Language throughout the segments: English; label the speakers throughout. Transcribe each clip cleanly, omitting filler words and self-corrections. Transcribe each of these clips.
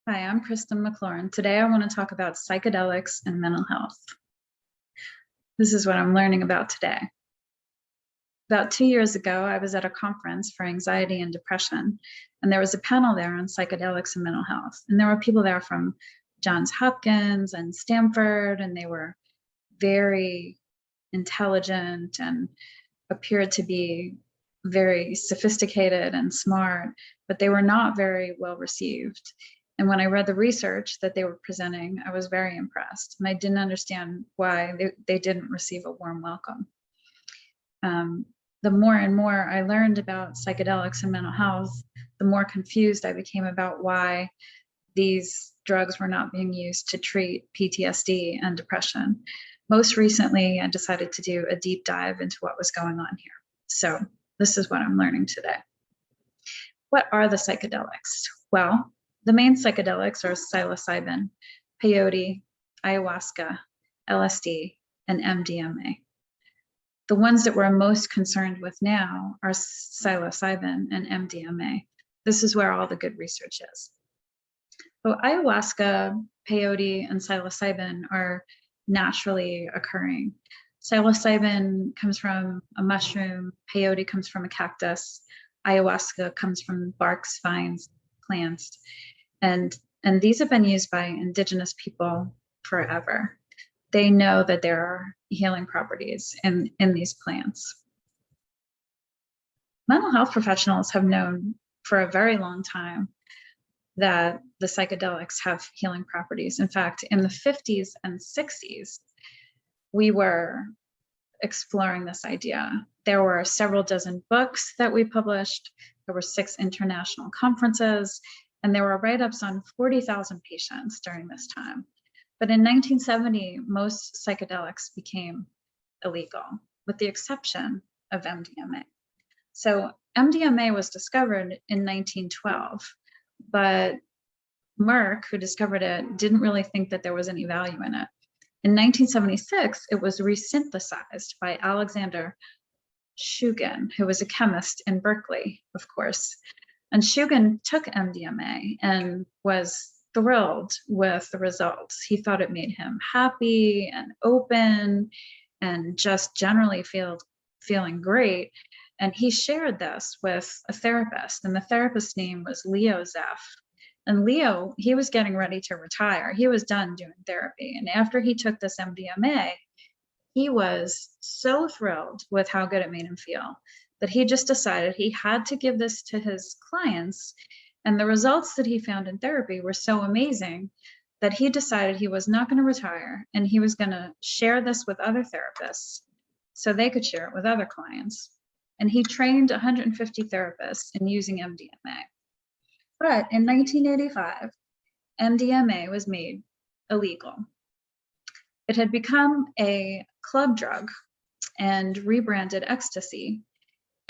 Speaker 1: Hi, I'm Kristen McLaurin. Today I want to talk about psychedelics and mental health. This is what I'm learning about today. About 2 years ago, I was at a conference for anxiety and depression, and there was a panel there on psychedelics and mental health. And there were people there from Johns Hopkins and Stanford, and they were very intelligent and appeared to be very sophisticated and smart, but they were not very well received. And when I read the research that they were presenting, I was very impressed. And I didn't understand why they didn't receive a warm welcome. The more and more I learned about psychedelics and mental health, the more confused I became about why these drugs were not being used to treat PTSD and depression. Most recently, I decided to do a deep dive into what was going on here. So this is what I'm learning today. What are the psychedelics? Well, the main psychedelics are psilocybin, peyote, ayahuasca, LSD, and MDMA. The ones that we're most concerned with now are psilocybin and MDMA. This is where all the good research is. So ayahuasca, peyote, and psilocybin are naturally occurring. Psilocybin comes from a mushroom, peyote comes from a cactus, ayahuasca comes from barks, vines, plants. And these have been used by indigenous people forever. They know that there are healing properties in these plants. Mental health professionals have known for a very long time that the psychedelics have healing properties. In fact, in the 50s and 60s, we were exploring this idea. There were several dozen books that we published. There were 6 international conferences, and there were write-ups on 40,000 patients during this time. But in 1970, most psychedelics became illegal, with the exception of MDMA. So MDMA was discovered in 1912, but Merck, who discovered it, didn't really think that there was any value in it. In 1976, it was resynthesized by Alexander Shugin, who was a chemist in Berkeley, of course. And Shugin took MDMA and was thrilled with the results. He thought it made him happy and open and just generally feeling great. And he shared this with a therapist, and the therapist's name was Leo Zeff. And Leo, he was getting ready to retire. He was done doing therapy. And after he took this MDMA, he was so thrilled with how good it made him feel that he just decided he had to give this to his clients. And the results that he found in therapy were so amazing that he decided he was not going to retire, and he was going to share this with other therapists so they could share it with other clients. And he trained 150 therapists in using MDMA. But in 1985, MDMA was made illegal. It had become a club drug and rebranded ecstasy,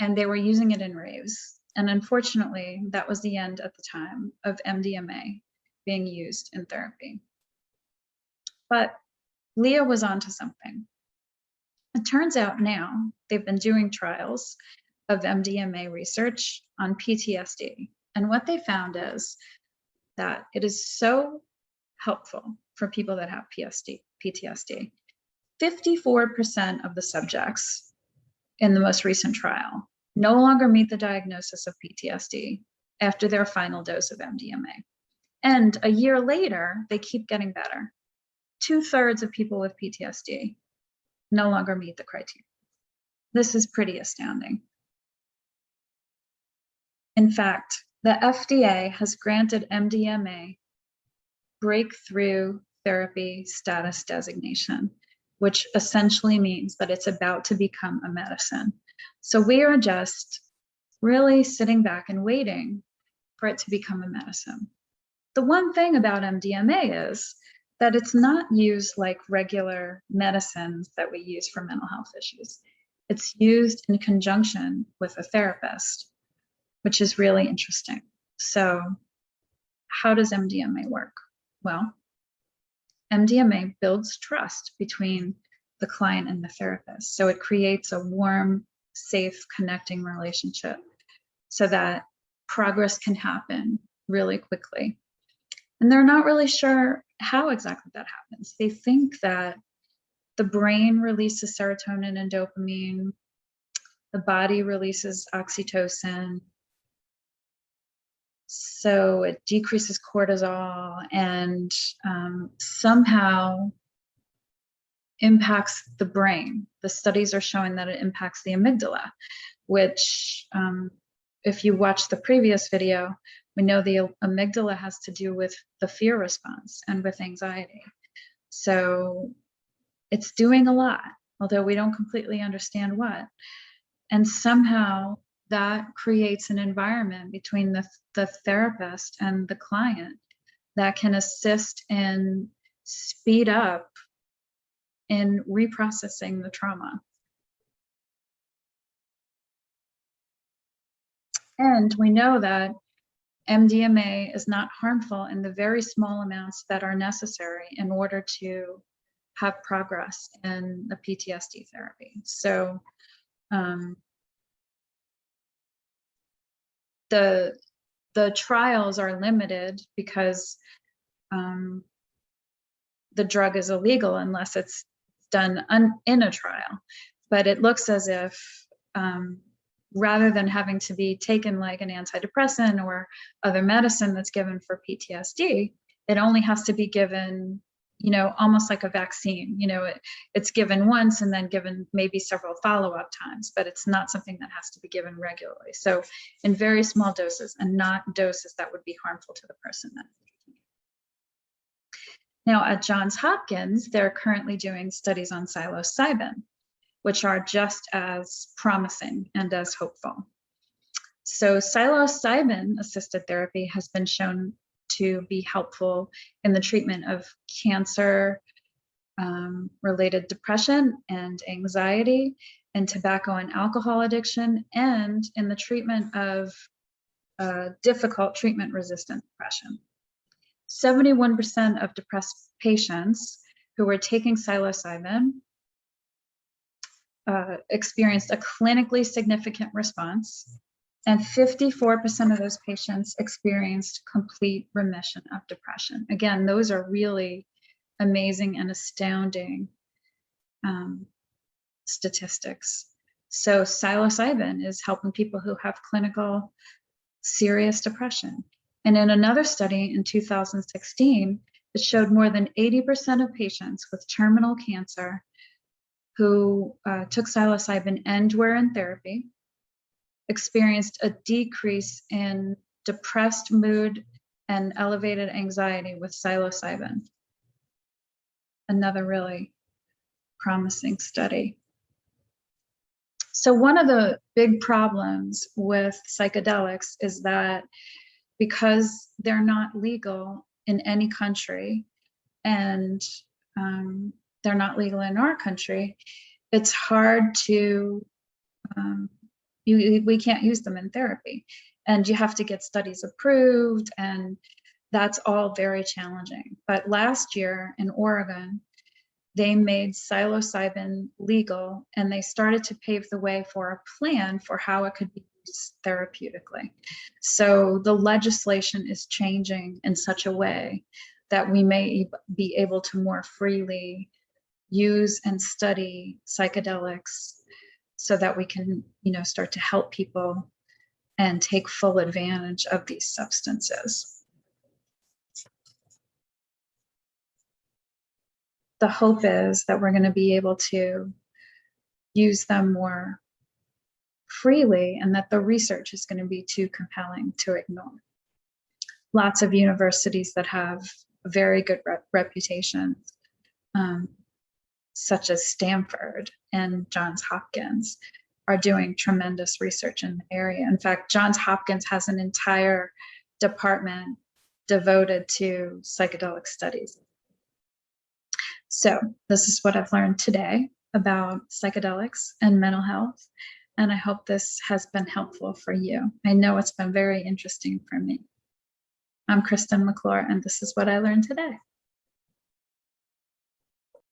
Speaker 1: and they were using it in raves. And unfortunately, that was the end at the time of MDMA being used in therapy. But Leo was onto something. It turns out now they've been doing trials of MDMA research on PTSD. And what they found is that it is so helpful for people that have PTSD. 54% of the subjects in the most recent trial no longer meet the diagnosis of PTSD after their final dose of MDMA. And a year later, they keep getting better. 2/3 of people with PTSD no longer meet the criteria. This is pretty astounding. In fact, the FDA has granted MDMA breakthrough therapy status designation, which essentially means that it's about to become a medicine. So we are just really sitting back and waiting for it to become a medicine. The one thing about MDMA is that it's not used like regular medicines that we use for mental health issues. It's used in conjunction with a therapist, which is really interesting. So how does MDMA work? Well, MDMA builds trust between the client and the therapist. So it creates a warm, safe, connecting relationship so that progress can happen really quickly. And they're not really sure how exactly that happens. They think that the brain releases serotonin and dopamine, the body releases oxytocin, so it decreases cortisol and somehow impacts the brain. The studies are showing that it impacts the amygdala, which if you watch the previous video, we know the amygdala has to do with the fear response and with anxiety. So it's doing a lot, although we don't completely understand what. And somehow that creates an environment between the therapist and the client that can assist and speed up in reprocessing the trauma. And we know that MDMA is not harmful in the very small amounts that are necessary in order to have progress in the PTSD therapy. So the trials are limited because the drug is illegal unless it's done in a trial. But it looks as if rather than having to be taken like an antidepressant or other medicine that's given for PTSD, it only has to be given, you know, almost like a vaccine. You know, it's given once and then given maybe several follow-up times, but it's not something that has to be given regularly. So in very small doses and not doses that would be harmful to the person. Now at Johns Hopkins, they're currently doing studies on psilocybin, which are just as promising and as hopeful. So psilocybin assisted therapy has been shown to be helpful in the treatment of cancer related depression and anxiety and tobacco and alcohol addiction, and in the treatment of difficult treatment resistant depression. 71% of depressed patients who were taking psilocybin experienced a clinically significant response, and 54% of those patients experienced complete remission of depression. Again, those are really amazing and astounding statistics. So psilocybin is helping people who have clinical serious depression. And in another study in 2016, it showed more than 80% of patients with terminal cancer who took psilocybin and were in therapy experienced a decrease in depressed mood and elevated anxiety with psilocybin. Another really promising study. So one of the big problems with psychedelics is that because they're not legal in any country and they're not legal in our country, it's hard to, we can't use them in therapy. And you have to get studies approved, and that's all very challenging. But last year in Oregon, they made psilocybin legal, and they started to pave the way for a plan for how it could be used therapeutically. So the legislation is changing in such a way that we may be able to more freely use and study psychedelics so that we can, you know, start to help people and take full advantage of these substances. The hope is that we're going to be able to use them more freely and that the research is going to be too compelling to ignore. Lots of universities that have very good reputations, such as Stanford and Johns Hopkins, are doing tremendous research in the area. In fact, Johns Hopkins has an entire department devoted to psychedelic studies. So this is what I've learned today about psychedelics and mental health, and I hope this has been helpful for you. I know it's been very interesting for me. I'm Kristen McClure, and this is what I learned today.